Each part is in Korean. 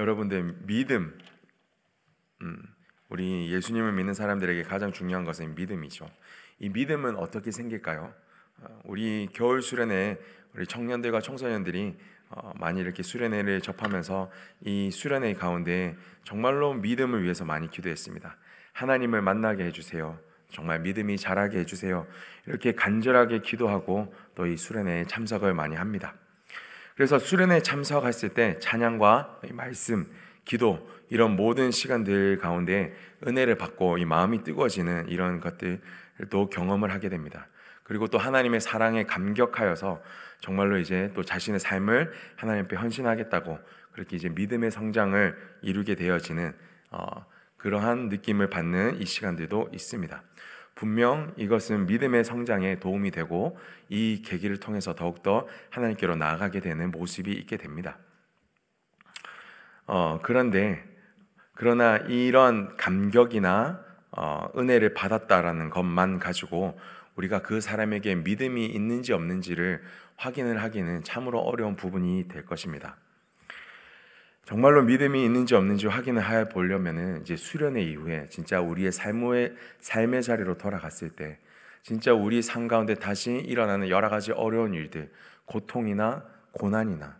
여러분들 믿음, 우리 예수님을 믿는 사람들에게 가장 중요한 것은 믿음이죠. 이 믿음은 어떻게 생길까요? 우리 겨울 수련회 우리 청년들과 청소년들이 많이 이렇게 수련회를 접하면서 이 수련회 가운데 정말로 믿음을 위해서 많이 기도했습니다. 하나님을 만나게 해주세요. 정말 믿음이 자라게 해주세요. 이렇게 간절하게 기도하고 또 이 수련회에 참석을 많이 합니다. 그래서 수련회에 참석했을 때 찬양과 말씀, 기도 이런 모든 시간들 가운데 은혜를 받고 이 마음이 뜨거워지는 이런 것들도 경험을 하게 됩니다. 그리고 또 하나님의 사랑에 감격하여서 정말로 이제 또 자신의 삶을 하나님 앞에 헌신하겠다고 그렇게 이제 믿음의 성장을 이루게 되어지는 그러한 느낌을 받는 이 시간들도 있습니다. 분명 이것은 믿음의 성장에 도움이 되고 이 계기를 통해서 더욱더 하나님께로 나아가게 되는 모습이 있게 됩니다. 그러나 이런 감격이나 은혜를 받았다라는 것만 가지고 우리가 그 사람에게 믿음이 있는지 없는지를 확인을 하기는 참으로 어려운 부분이 될 것입니다. 정말로 믿음이 있는지 없는지 확인을 해 보려면은 이제 수련회 이후에 진짜 우리의 삶의 자리로 돌아갔을 때 진짜 우리 삶 가운데 다시 일어나는 여러 가지 어려운 일들, 고통이나 고난이나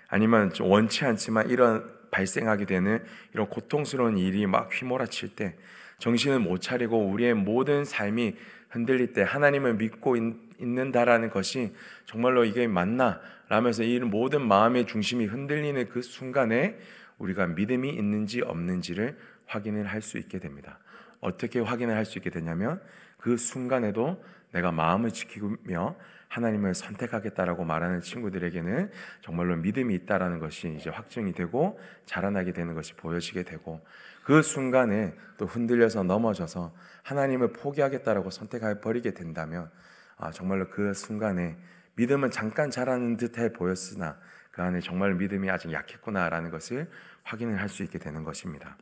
아니면 좀 원치 않지만 이런 발생하게 되는 이런 고통스러운 일이 막 휘몰아칠 때 정신을 못 차리고 우리의 모든 삶이 흔들릴 때 하나님을 믿고 있는다라는 것이 정말로 이게 맞나? 라면서 이 모든 마음의 중심이 흔들리는 그 순간에 우리가 믿음이 있는지 없는지를 확인을 할 수 있게 됩니다. 어떻게 확인을 할 수 있게 되냐면 그 순간에도 내가 마음을 지키며 하나님을 선택하겠다라고 말하는 친구들에게는 정말로 믿음이 있다라는 것이 이제 확증이 되고 자라나게 되는 것이 보여지게 되고 그 순간에 또 흔들려서 넘어져서 하나님을 포기하겠다라고 선택해 버리게 된다면 정말로 그 순간에 믿음은 잠깐 자라는 듯해 보였으나 그 안에 정말 믿음이 아직 약했구나라는 것을 확인을 할 수 있게 되는 것입니다.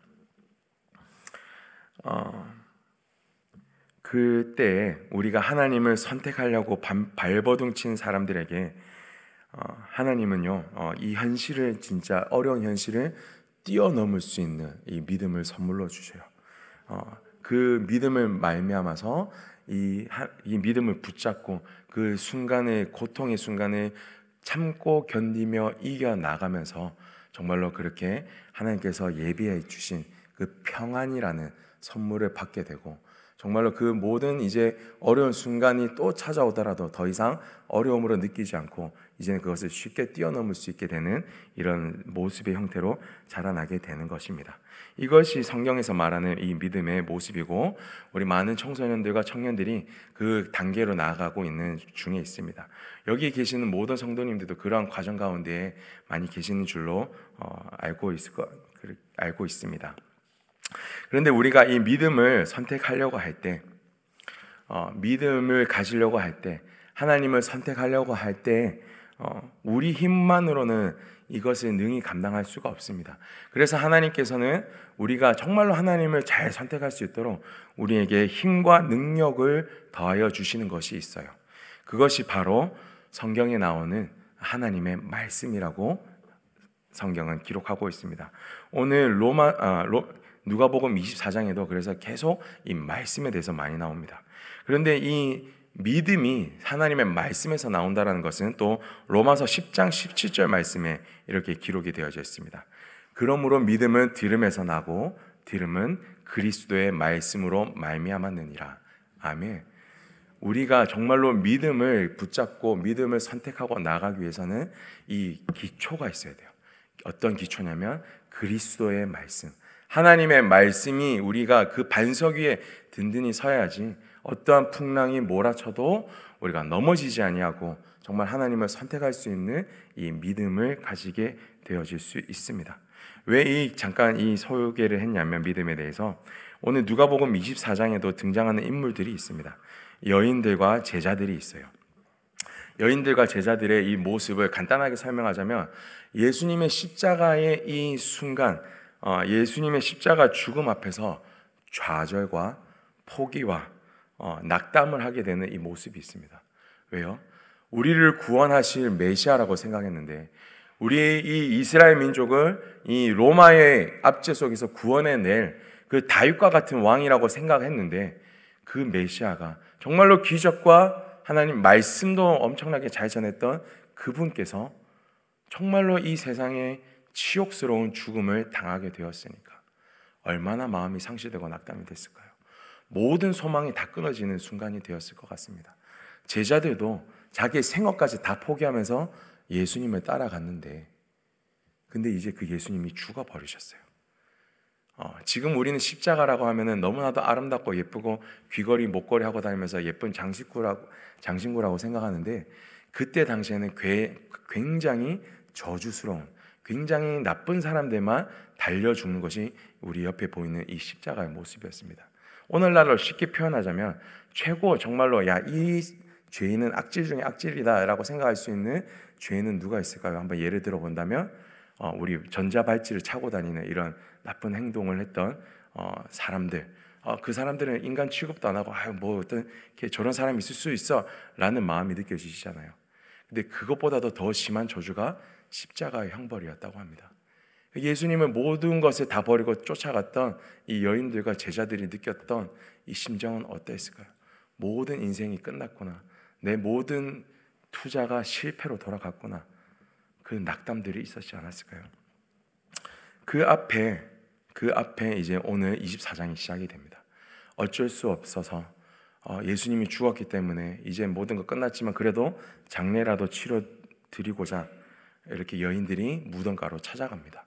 그때 우리가 하나님을 선택하려고 발버둥 친 사람들에게 하나님은요 이 현실을 진짜 어려운 현실을 뛰어넘을 수 있는 이 믿음을 선물로 주셔요. 그 믿음을 말미암아서 이 믿음을 붙잡고 그 순간의 고통의 순간에 참고 견디며 이겨 나가면서 정말로 그렇게 하나님께서 예비해 주신 그 평안이라는 선물을 받게 되고 정말로 그 모든 이제 어려운 순간이 또 찾아오더라도 더 이상 어려움으로 느끼지 않고 이제는 그것을 쉽게 뛰어넘을 수 있게 되는 이런 모습의 형태로 자라나게 되는 것입니다. 이것이 성경에서 말하는 이 믿음의 모습이고 우리 많은 청소년들과 청년들이 그 단계로 나아가고 있는 중에 있습니다. 여기 계시는 모든 성도님들도 그러한 과정 가운데 많이 계시는 줄로 알고 있습니다. 그런데 우리가 이 믿음을 선택하려고 할 때, 믿음을 가지려고 할 때, 하나님을 선택하려고 할 때, 우리 힘만으로는 이것을 능히 감당할 수가 없습니다. 그래서 하나님께서는 우리가 정말로 하나님을 잘 선택할 수 있도록 우리에게 힘과 능력을 더하여 주시는 것이 있어요. 그것이 바로 성경에 나오는 하나님의 말씀이라고 성경은 기록하고 있습니다. 오늘 누가복음 24장에도 그래서 계속 이 말씀에 대해서 많이 나옵니다. 그런데 이 믿음이 하나님의 말씀에서 나온다는 것은 또 로마서 10장 17절 말씀에 이렇게 기록이 되어져 있습니다. 그러므로 믿음은 들음에서 나고 들음은 그리스도의 말씀으로 말미암았느니라. 아멘. 우리가 정말로 믿음을 붙잡고 믿음을 선택하고 나가기 위해서는 이 기초가 있어야 돼요. 어떤 기초냐면 그리스도의 말씀, 하나님의 말씀이 우리가 그 반석 위에 든든히 서야지 어떠한 풍랑이 몰아쳐도 우리가 넘어지지 아니하고 정말 하나님을 선택할 수 있는 이 믿음을 가지게 되어질 수 있습니다. 왜 잠깐 이 소개를 했냐면 믿음에 대해서 오늘 누가복음 24장에도 등장하는 인물들이 있습니다. 여인들과 제자들이 있어요. 여인들과 제자들의 이 모습을 간단하게 설명하자면 예수님의 십자가의 이 순간 예수님의 십자가 죽음 앞에서 좌절과 포기와 낙담을 하게 되는 이 모습이 있습니다. 왜요? 우리를 구원하실 메시아라고 생각했는데 우리의 이 이스라엘 민족을 이 로마의 압제 속에서 구원해낼 그 다윗과 같은 왕이라고 생각했는데, 그 메시아가 정말로 기적과 하나님 말씀도 엄청나게 잘 전했던 그분께서 정말로 이 세상에 치욕스러운 죽음을 당하게 되었으니까 얼마나 마음이 상실되고 낙담이 됐을까요? 모든 소망이 다 끊어지는 순간이 되었을 것 같습니다. 제자들도 자기의 생업까지 다 포기하면서 예수님을 따라갔는데, 근데 이제 그 예수님이 죽어버리셨어요. 지금 우리는 십자가라고 하면은 너무나도 아름답고 예쁘고 귀걸이, 목걸이 하고 다니면서 예쁜 장신구라고 생각하는데, 그때 당시에는 굉장히 저주스러운, 굉장히 나쁜 사람들만 달려 죽는 것이 우리 옆에 보이는 이 십자가의 모습이었습니다. 오늘날로 쉽게 표현하자면 최고 정말로 이 죄인은 악질 중에 악질이다라고 생각할 수 있는 죄인은 누가 있을까요? 한번 예를 들어 본다면 우리 전자발찌를 차고 다니는 이런 나쁜 행동을 했던 사람들, 그 사람들은 인간 취급도 안 하고 뭐 어떤 저런 사람이 있을 수 있어 라는 마음이 느껴지시잖아요. 근데 그것보다도 더 심한 저주가 십자가의 형벌이었다고 합니다. 예수님은 모든 것을 다 버리고 쫓아갔던 이 여인들과 제자들이 느꼈던 이 심정은 어땠을까요? 모든 인생이 끝났구나, 내 모든 투자가 실패로 돌아갔구나, 그 낙담들이 있었지 않았을까요? 그 앞에 이제 오늘 24장이 시작이 됩니다. 어쩔 수 없어서 예수님이 죽었기 때문에 이제 모든 거 끝났지만 그래도 장례라도 치러 드리고자 이렇게 여인들이 무덤가로 찾아갑니다.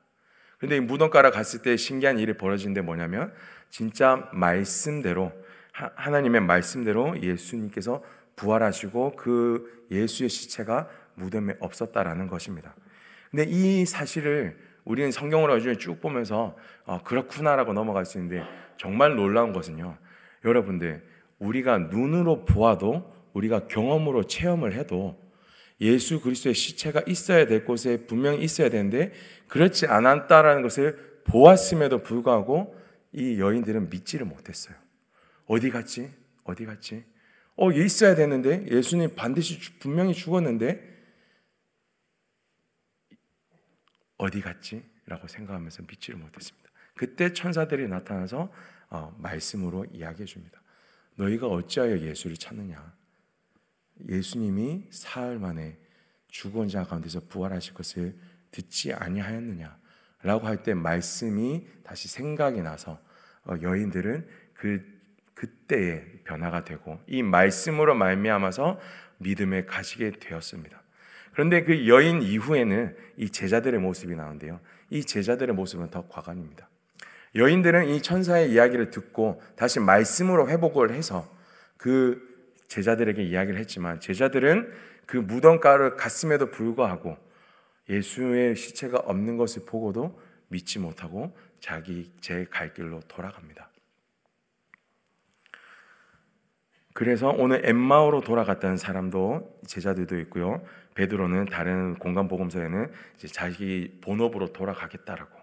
그런데 이 무덤가로 갔을 때 신기한 일이 벌어지는데 뭐냐면, 진짜 말씀대로, 하나님의 말씀대로 예수님께서 부활하시고 그 예수의 시체가 무덤에 없었다라는 것입니다. 근데 이 사실을 우리는 성경으로 나중에 쭉 보면서 그렇구나라고 넘어갈 수 있는데, 정말 놀라운 것은요, 여러분들, 우리가 눈으로 보아도, 우리가 경험으로 체험을 해도 예수 그리스도의 시체가 있어야 될 곳에 분명히 있어야 되는데 그렇지 않았다라는 것을 보았음에도 불구하고 이 여인들은 믿지를 못했어요. 어디 갔지? 있어야 되는데, 예수님 반드시 분명히 죽었는데 어디 갔지? 라고 생각하면서 믿지를 못했습니다. 그때 천사들이 나타나서 말씀으로 이야기해 줍니다. 너희가 어찌하여 예수를 찾느냐? 예수님이 사흘 만에 죽은 자 가운데서 부활하실 것을 듣지 아니하였느냐? 라고 할 때 말씀이 다시 생각이 나서 여인들은 그때의 변화가 되고 이 말씀으로 말미암아서 믿음에 가시게 되었습니다. 그런데 그 여인 이후에는 이 제자들의 모습이 나오는데요, 이 제자들의 모습은 더 과관입니다. 여인들은 이 천사의 이야기를 듣고 다시 말씀으로 회복을 해서 그 제자들에게 이야기를 했지만, 제자들은 그 무덤가를 갔음에도 불구하고 예수의 시체가 없는 것을 보고도 믿지 못하고 제 갈 길로 돌아갑니다. 그래서 오늘 엠마오로 돌아갔다는 사람도, 제자들도 있고요, 베드로는 다른 공간 복음서에는 이제 자기 본업으로 돌아가겠다라고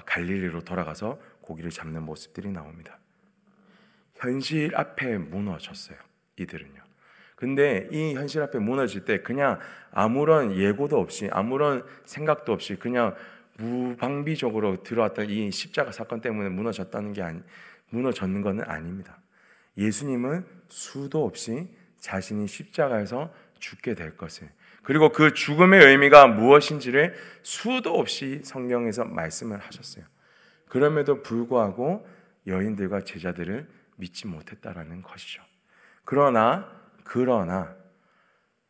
갈릴리로 돌아가서 고기를 잡는 모습들이 나옵니다. 현실 앞에 무너졌어요, 이들은요. 근데 이 현실 앞에 무너질 때 그냥 아무런 예고도 없이, 아무런 생각도 없이 그냥 무방비적으로 들어왔던 이 십자가 사건 때문에 무너졌는 것은 아닙니다. 예수님은 수도 없이 자신이 십자가에서 죽게 될 것을, 그리고 그 죽음의 의미가 무엇인지를 수도 없이 성경에서 말씀을 하셨어요. 그럼에도 불구하고 여인들과 제자들을 믿지 못했다라는 것이죠. 그러나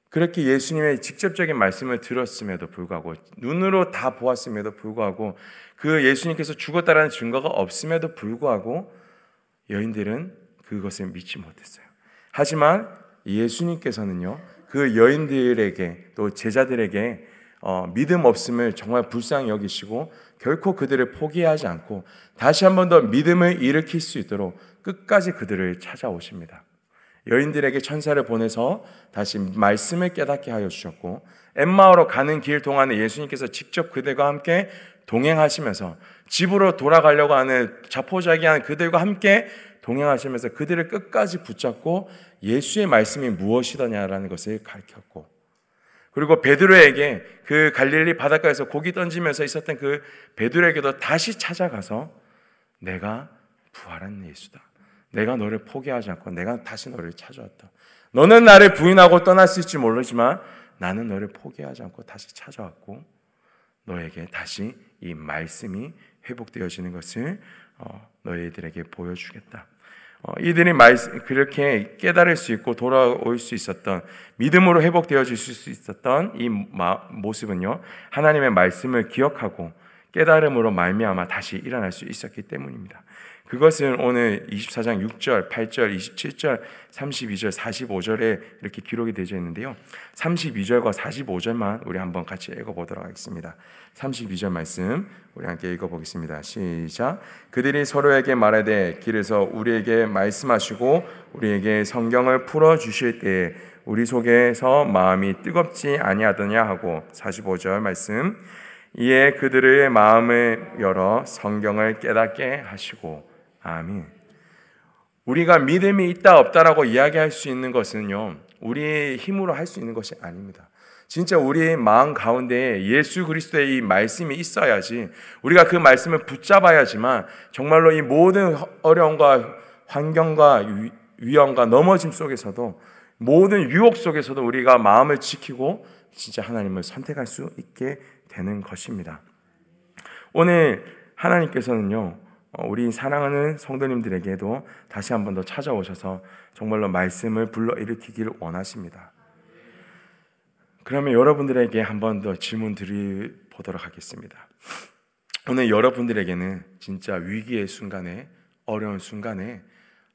그렇게 예수님의 직접적인 말씀을 들었음에도 불구하고, 눈으로 다 보았음에도 불구하고, 그 예수님께서 죽었다라는 증거가 없음에도 불구하고 여인들은 그것을 믿지 못했어요. 하지만 예수님께서는요, 그 여인들에게 또 제자들에게 믿음 없음을 정말 불쌍히 여기시고 결코 그들을 포기하지 않고 다시 한 번 더 믿음을 일으킬 수 있도록 끝까지 그들을 찾아오십니다. 여인들에게 천사를 보내서 다시 말씀을 깨닫게 하여 주셨고, 엠마오로 가는 길 동안에 예수님께서 직접 그들과 함께 동행하시면서 집으로 돌아가려고 하는 자포자기한 그들과 함께 동행하시면서 그들을 끝까지 붙잡고 예수의 말씀이 무엇이더냐라는 것을 가르쳤고, 그리고 베드로에게 그 갈릴리 바닷가에서 고기 던지면서 있었던 그 베드로에게도 다시 찾아가서 내가 부활한 예수다. 내가 너를 포기하지 않고 내가 다시 너를 찾아왔다. 너는 나를 부인하고 떠났을지 모르지만 나는 너를 포기하지 않고 다시 찾아왔고 너에게 다시 이 말씀이 회복되어지는 것을 너희들에게 보여주겠다. 이들이 그렇게 깨달을 수 있고 돌아올 수 있었던, 믿음으로 회복되어질 수 있었던 이 모습은요, 하나님의 말씀을 기억하고 깨달음으로 말미암아 다시 일어날 수 있었기 때문입니다. 그것은 오늘 24장 6절, 8절, 27절, 32절, 45절에 이렇게 기록이 되어 있는데요, 32절과 45절만 우리 한번 같이 읽어보도록 하겠습니다. 32절 말씀 우리 함께 읽어보겠습니다. 시작. 그들이 서로에게 말하되 길에서 우리에게 말씀하시고 우리에게 성경을 풀어주실 때에 우리 속에서 마음이 뜨겁지 아니하더냐 하고, 45절 말씀, 이에 그들의 마음을 열어 성경을 깨닫게 하시고. 아멘. 우리가 믿음이 있다 없다라고 이야기할 수 있는 것은요, 우리의 힘으로 할 수 있는 것이 아닙니다. 진짜 우리의 마음 가운데 예수 그리스도의 이 말씀이 있어야지, 우리가 그 말씀을 붙잡아야지만 정말로 이 모든 어려움과 환경과 위험과 넘어짐 속에서도, 모든 유혹 속에서도 우리가 마음을 지키고 진짜 하나님을 선택할 수 있게 되는 것입니다. 오늘 하나님께서는요, 우리 사랑하는 성도님들에게도 다시 한 번 더 찾아오셔서 정말로 말씀을 불러일으키기를 원하십니다. 그러면 여러분들에게 한 번 더 질문 드려보도록 하겠습니다. 오늘 여러분들에게는 진짜 위기의 순간에, 어려운 순간에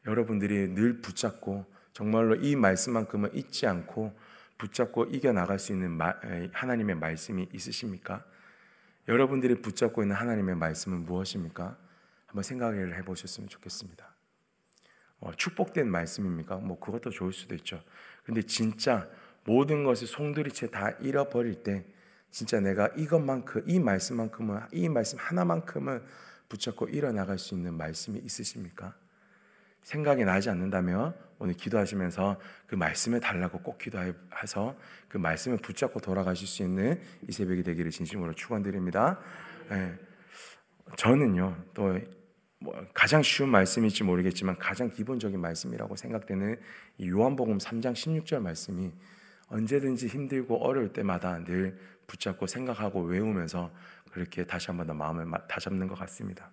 여러분들이 늘 붙잡고 정말로 이 말씀만큼은 잊지 않고 붙잡고 이겨나갈 수 있는 하나님의 말씀이 있으십니까? 여러분들이 붙잡고 있는 하나님의 말씀은 무엇입니까? 한번 생각을 해보셨으면 좋겠습니다. 축복된 말씀입니까? 그것도 좋을 수도 있죠. 근데 진짜 모든 것을 송두리째 다 잃어버릴 때 진짜 내가 이것만큼, 이 말씀만큼은, 이 말씀 하나만큼은 붙잡고 일어나갈 수 있는 말씀이 있으십니까? 생각이 나지 않는다면 오늘 기도하시면서 그 말씀을 달라고 꼭 기도해서 그 말씀을 붙잡고 돌아가실 수 있는 이 새벽이 되기를 진심으로 축원드립니다. 저는요, 또 가장 쉬운 말씀일지 모르겠지만 가장 기본적인 말씀이라고 생각되는 이 요한복음 3장 16절 말씀이 언제든지 힘들고 어려울 때마다 늘 붙잡고 생각하고 외우면서 그렇게 다시 한번 더 마음을 다잡는 것 같습니다.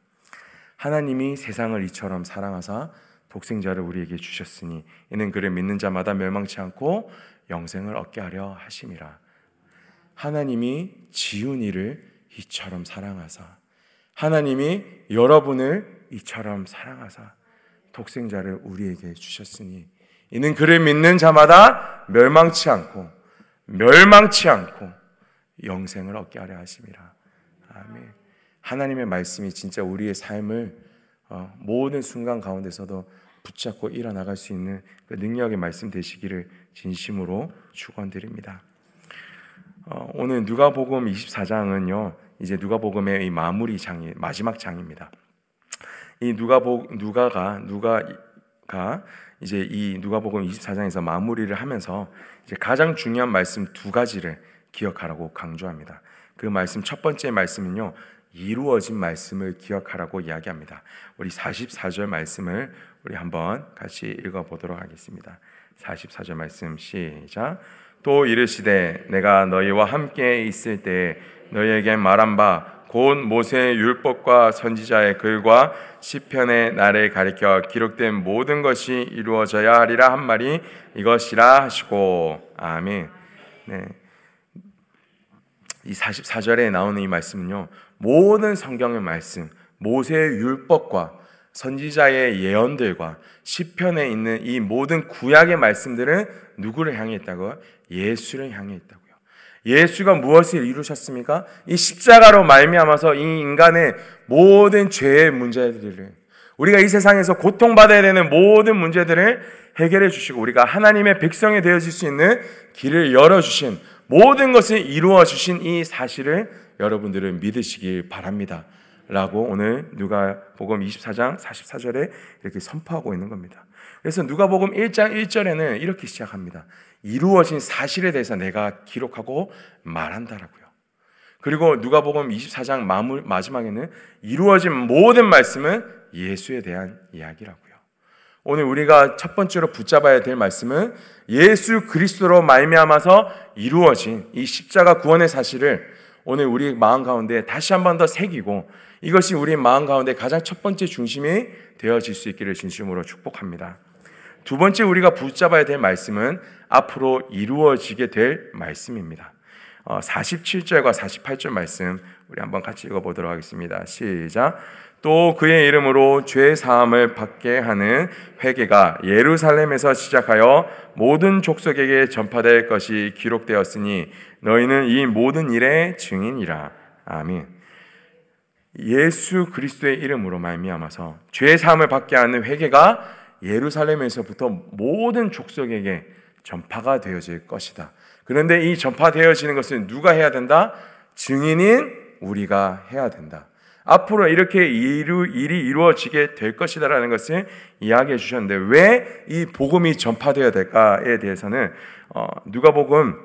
하나님이 세상을 이처럼 사랑하사 독생자를 우리에게 주셨으니 이는 그를 믿는 자마다 멸망치 않고 영생을 얻게 하려 하심이라. 하나님이 지은 이를 이처럼 사랑하사, 하나님이 여러분을 이처럼 사랑하사 독생자를 우리에게 주셨으니 이는 그를 믿는 자마다 멸망치 않고 영생을 얻게 하려 하심이라. 아멘. 하나님의 말씀이 진짜 우리의 삶을 모든 순간 가운데서도 붙잡고 일어나갈 수 있는 그 능력의 말씀 되시기를 진심으로 축원드립니다. 오늘 누가복음 24장은요, 이제 누가복음의 이 마무리 장이, 마지막 장입니다. 이 누가가 이제 이 누가복음 24장에서 마무리를 하면서 이제 가장 중요한 말씀 두 가지를 기억하라고 강조합니다. 그 말씀, 첫 번째 말씀은요, 이루어진 말씀을 기억하라고 이야기합니다. 우리 44절 말씀을 우리 한번 같이 읽어보도록 하겠습니다. 44절 말씀 시작. 또 이르시되 내가 너희와 함께 있을 때 너희에게 말한 바 곧 모세의 율법과 선지자의 글과 시편의 나를 가리켜 기록된 모든 것이 이루어져야 하리라 한 말이 이것이라 하시고. 아멘. 네. 이 44절에 나오는 이 말씀은요, 모든 성경의 말씀, 모세의 율법과 선지자의 예언들과 시편에 있는 이 모든 구약의 말씀들은 누구를 향해 있다고요? 예수를 향해 있다고요. 예수가 무엇을 이루셨습니까? 이 십자가로 말미암아서 이 인간의 모든 죄의 문제들을, 우리가 이 세상에서 고통받아야 되는 모든 문제들을 해결해 주시고 우리가 하나님의 백성이 되어질 수 있는 길을 열어주신, 모든 것을 이루어 주신 이 사실을 여러분들은 믿으시길 바랍니다 라고 오늘 누가복음 24장 44절에 이렇게 선포하고 있는 겁니다. 그래서 누가복음 1장 1절에는 이렇게 시작합니다. 이루어진 사실에 대해서 내가 기록하고 말한다라고요. 그리고 누가복음 24장 마지막에는 이루어진 모든 말씀은 예수에 대한 이야기라고요. 오늘 우리가 첫 번째로 붙잡아야 될 말씀은 예수 그리스도로 말미암아서 이루어진 이 십자가 구원의 사실을 오늘 우리 마음 가운데 다시 한 번 더 새기고, 이것이 우리 마음 가운데 가장 첫 번째 중심이 되어질 수 있기를 진심으로 축복합니다. 두 번째 우리가 붙잡아야 될 말씀은 앞으로 이루어지게 될 말씀입니다. 47절과 48절 말씀 우리 한번 같이 읽어보도록 하겠습니다. 시작. 또 그의 이름으로 죄 사함을 받게 하는 회개가 예루살렘에서 시작하여 모든 족속에게 전파될 것이 기록되었으니 너희는 이 모든 일의 증인이라. 아멘. 예수 그리스도의 이름으로 말미암아서 죄 사함을 받게 하는 회개가 예루살렘에서부터 모든 족속에게 전파가 되어질 것이다. 그런데 이 전파되어지는 것은 누가 해야 된다? 증인인 우리가 해야 된다. 앞으로 이렇게 일이 이루어지게 될 것이다라는 것을 이야기해 주셨는데, 왜 이 복음이 전파되어야 될까에 대해서는 누가복음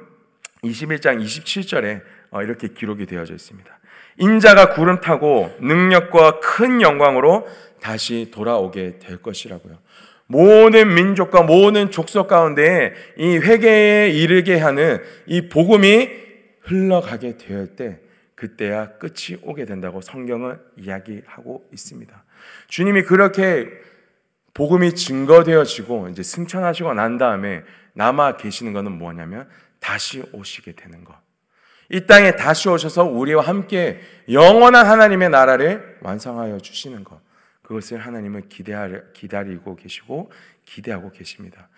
21장 27절에 이렇게 기록이 되어져 있습니다. 인자가 구름 타고 능력과 큰 영광으로 다시 돌아오게 될 것이라고요. 모든 민족과 모든 족속 가운데 이 회개에 이르게 하는 이 복음이 흘러가게 될 때, 그때야 끝이 오게 된다고 성경은 이야기하고 있습니다. 주님이 그렇게 복음이 증거되어지고 이제 승천하시고 난 다음에 남아 계시는 것은 뭐냐면 다시 오시게 되는 것. 이 땅에 다시 오셔서 우리와 함께 영원한 하나님의 나라를 완성하여 주시는 것. 그것을 하나님은 기다리고 계시고 기대하고 계십니다.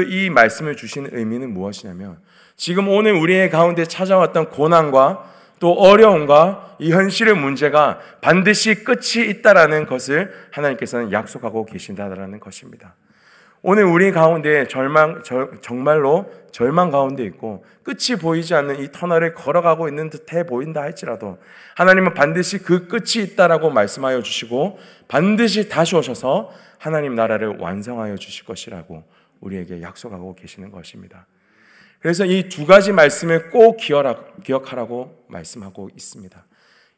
이 말씀을 주신 의미는 무엇이냐면, 지금 오늘 우리의 가운데 찾아왔던 고난과 또 어려움과 이 현실의 문제가 반드시 끝이 있다라는 것을 하나님께서는 약속하고 계신다라는 것입니다. 오늘 우리 가운데 정말로 절망 가운데 있고 끝이 보이지 않는 이 터널을 걸어가고 있는 듯해 보인다 할지라도 하나님은 반드시 그 끝이 있다라고 말씀하여 주시고 반드시 다시 오셔서 하나님 나라를 완성하여 주실 것이라고 우리에게 약속하고 계시는 것입니다. 그래서 이 두 가지 말씀을 꼭 기억하라고 말씀하고 있습니다.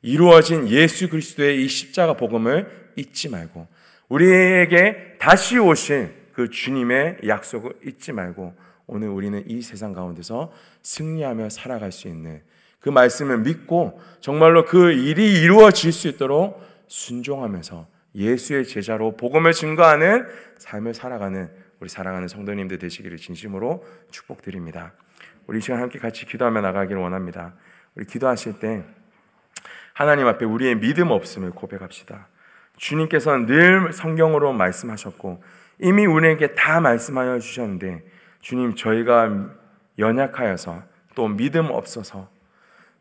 이루어진 예수 그리스도의 이 십자가 복음을 잊지 말고, 우리에게 다시 오실 그 주님의 약속을 잊지 말고, 오늘 우리는 이 세상 가운데서 승리하며 살아갈 수 있는 그 말씀을 믿고 정말로 그 일이 이루어질 수 있도록 순종하면서 예수의 제자로 복음을 증거하는 삶을 살아가는 우리 사랑하는 성도님들 되시기를 진심으로 축복드립니다. 우리 이 시간 함께 같이 기도하며 나가기를 원합니다. 우리 기도하실 때 하나님 앞에 우리의 믿음 없음을 고백합시다. 주님께서는 늘 성경으로 말씀하셨고 이미 우리에게 다 말씀하여 주셨는데, 주님, 저희가 연약하여서 또 믿음 없어서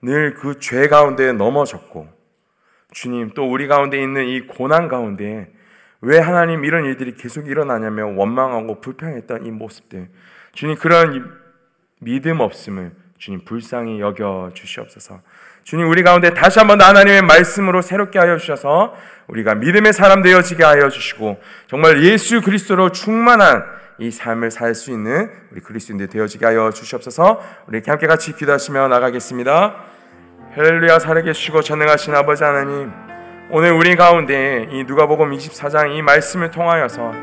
늘 그 죄 가운데 넘어졌고, 주님, 또 우리 가운데 있는 이 고난 가운데 왜 하나님 이런 일들이 계속 일어나냐며 원망하고 불평했던 이 모습들, 주님, 그런 믿음 없음을 주님 불쌍히 여겨 주시옵소서. 주님, 우리 가운데 다시 한번 하나님의 말씀으로 새롭게 하여 주셔서 우리가 믿음의 사람 되어지게 하여 주시고 정말 예수 그리스도로 충만한 이 삶을 살 수 있는 우리 그리스도인들 되어지게 하여 주시옵소서. 우리 이렇게 함께 같이 기도하시며 나가겠습니다. 할렐루야. 살아계시고 전능하신 아버지 하나님, 오늘 우리 가운데 이 누가복음 24장 이 말씀을 통하여서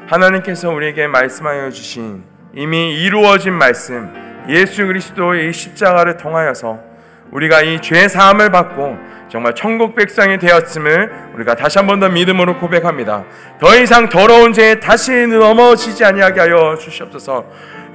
하나님께서 우리에게 말씀하여 주신 이미 이루어진 말씀, 예수 그리스도의 이 십자가를 통하여서 우리가 이 죄 사함을 받고 정말 천국 백성이 되었음을 우리가 다시 한 번 더 믿음으로 고백합니다. 더 이상 더러운 죄에 다시 넘어지지 아니하게 하여 주시옵소서.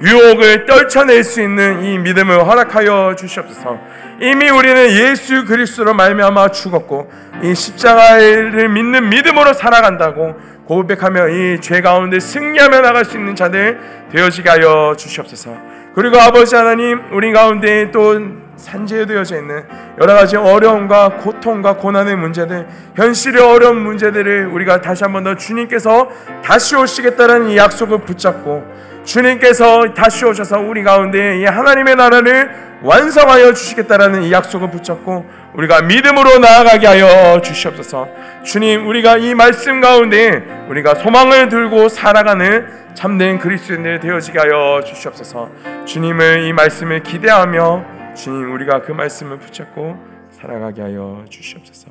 유혹을 떨쳐낼 수 있는 이 믿음을 허락하여 주시옵소서. 이미 우리는 예수 그리스도로 말미암아 죽었고 이 십자가를 믿는 믿음으로 살아간다고 고백하며 이 죄 가운데 승리하며 나갈 수 있는 자들 되어지게 하여 주시옵소서. 그리고 아버지 하나님, 우리 가운데 또 산재되어져 있는 여러 가지 어려움과 고통과 고난의 문제들, 현실의 어려운 문제들을 우리가 다시 한 번 더 주님께서 다시 오시겠다는 이 약속을 붙잡고 주님께서 다시 오셔서 우리 가운데 이 하나님의 나라를 완성하여 주시겠다라는 이 약속을 붙잡고 우리가 믿음으로 나아가게 하여 주시옵소서. 주님, 우리가 이 말씀 가운데 우리가 소망을 들고 살아가는 참된 그리스도인들 되어지게 하여 주시옵소서. 주님을 이 말씀을 기대하며 주님, 우리가 그 말씀을 붙잡고 살아가게 하여 주시옵소서.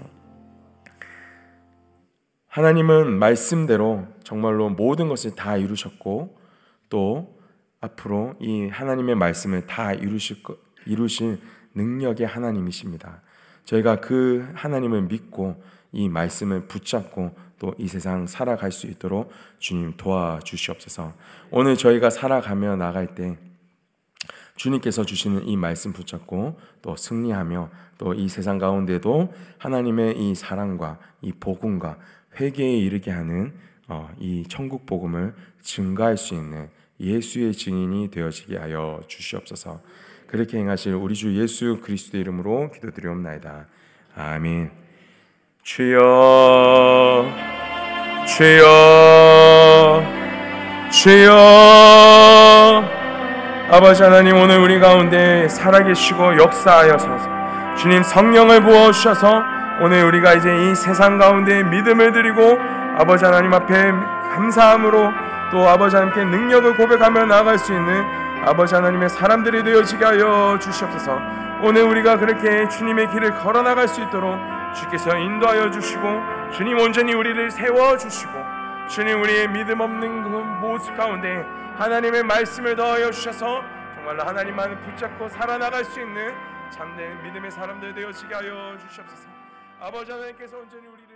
하나님은 말씀대로 정말로 모든 것을 다 이루셨고 또 앞으로 이 하나님의 말씀을 다 이루실 능력의 하나님이십니다. 저희가 그 하나님을 믿고 이 말씀을 붙잡고 또 이 세상 살아갈 수 있도록 주님 도와주시옵소서. 오늘 저희가 살아가며 나갈 때 주님께서 주시는 이 말씀 붙잡고 또 승리하며 또 이 세상 가운데도 하나님의 이 사랑과 이 복음과 회개에 이르게 하는 이 천국 복음을 증가할 수 있는 예수의 증인이 되어지게 하여 주시옵소서. 그렇게 행하실 우리 주 예수 그리스도의 이름으로 기도드리옵나이다. 아멘. 주여, 주여, 주여. 아버지 하나님, 오늘 우리 가운데 살아계시고 역사하여서 주님 성령을 부어주셔서 오늘 우리가 이제 이 세상 가운데 믿음을 드리고 아버지 하나님 앞에 감사함으로 또 아버지 하나님께 능력을 고백하며 나아갈 수 있는 아버지 하나님의 사람들이 되어지게 하여 주시옵소서. 오늘 우리가 그렇게 주님의 길을 걸어나갈 수 있도록 주께서 인도하여 주시고 주님 온전히 우리를 세워주시고 주님 우리의 믿음 없는 그 모습 가운데 하나님의 말씀을 더하여 주셔서 정말로 하나님만을 붙잡고 살아나갈 수 있는 참된 믿음의 사람들 되어지게 하여 주시옵소서. 아버지 하나님께서 온전히 우리를